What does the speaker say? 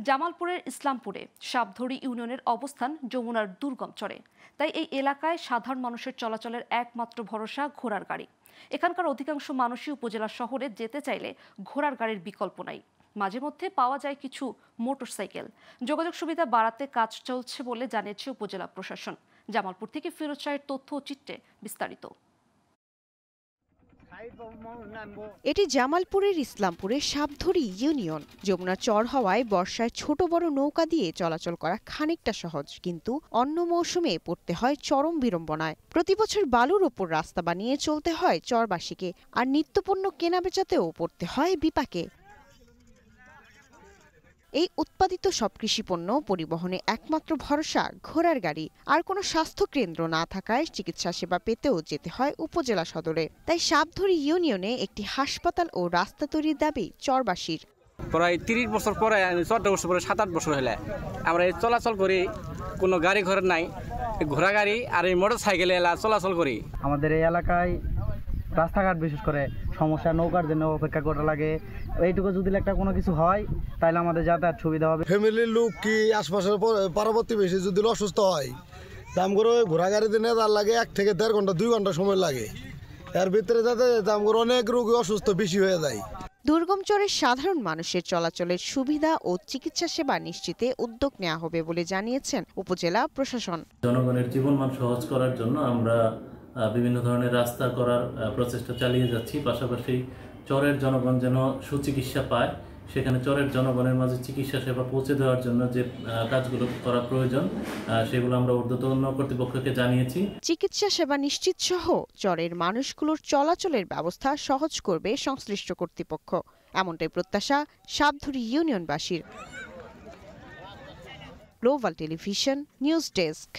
জামালপুরের ইসলামপুরে সাপধরি ইউনিয়নের অবস্থান যমুনার দুর্গম চরে। তাই এই এলাকায় সাধারণ মানুষের চলাচলের একমাত্র ভরসা ঘোড়ার গাড়ি। এখানকার অধিকাংশ মানুষই উপজেলা শহরে যেতে চাইলে ঘোড়ার গাড়ির বিকল্প নাই। মাঝে মধ্যে পাওয়া যায় কিছু মোটরসাইকেল। যোগাযোগ সুবিধা বাড়াতে কাজ চলছে বলে জানিয়েছে উপজেলা প্রশাসন। জামালপুর থেকে ফিরোজ শাহের তথ্য ও চিত্রে বিস্তারিত। এটি জামালপুরের ইসলামপুরের সাপধরি ইউনিয়ন। যমুনা চর হওয়ায় বর্ষায় ছোট বড় নৌকা দিয়ে চলাচল করা খানিকটা সহজ, কিন্তু অন্য মৌসুমে পড়তে হয় চরম বিড়ম্বনায়। প্রতি বছর বালুর ওপর রাস্তা বানিয়ে চলতে হয় চরবাসীকে, আর নিত্যপণ্য কেনাবেচাতেও পড়তে হয় বিপাকে। এই উৎপাদিত সব কৃষিপণ্য পরিবহনে একমাত্র ভরসা ঘোড়ার গাড়ি। আর কোনো স্বাস্থ্য কেন্দ্র না থাকায় চিকিৎসা সেবা পেতেও যেতে হয় উপজেলা সদরে। তাই সাপধরি ইউনিয়নে একটি হাসপাতাল ও রাস্তা তৈরির দাবি চরবাসীর। প্রায় 30 বছর পরে, 14 বছর পরে, 7-8 বছর হলে আমরা এই চলাচল করি, কোনো গাড়ি ঘর নাই, ঘোড়া গাড়ি আর এই মোটর সাইকেলে চলাচল করি। আমাদের এই এলাকায় রাস্তাঘাট বিশেষ করে সমস্যা, নৌকার জন্য অপেক্ষা করা লাগে। এইটুকু যদি একটা কোনো কিছু হয় তাহলে আমাদের যাতায়াত সুবিধা হবে। ফ্যামিলির লোক কি আশপাশের পার্বতী বেশি যদি অসুস্থ হয়, দাম করে ঘোড়া গাড়ি দিনে তার লাগে 1 থেকে 1.5 ঘন্টা 2 ঘন্টা সময় লাগে। এর ভিতরে যাতে দাম করে অনেক রোগী অসুস্থ বেশি হয়ে যায়। দুর্গম চরের সাধারণ মানুষের চলাচলের সুবিধা ও চিকিৎসা সেবা নিশ্চিতে উদ্যোগ নেওয়া হবে বলে জানিয়েছেন উপজেলা প্রশাসন। জনগণের জীবনমান সহজ করার জন্য আমরা বিভিন্ন ধরনের রাস্তা করার প্রচেষ্টা চালিয়ে যাচ্ছি। পাশাপাশি চরের জনগণ যেন সুচিকিৎসা পায়, সেখানে চরের জনগণের মাঝে চিকিৎসা সেবা পৌঁছে দেওয়ার জন্য যে কাজগুলো করা প্রয়োজন সেগুলো আমরা ঊর্ধ্বতন কর্তৃপক্ষকে জানিয়েছি। চিকিৎসা সেবা নিশ্চিত সহ চরের মানুষগুলোর চলাচলের ব্যবস্থা সহজ করবে সংশ্লিষ্ট কর্তৃপক্ষ, এমনটাই প্রত্যাশা সাপধরি ইউনিয়নবাসীর। Global television news desk.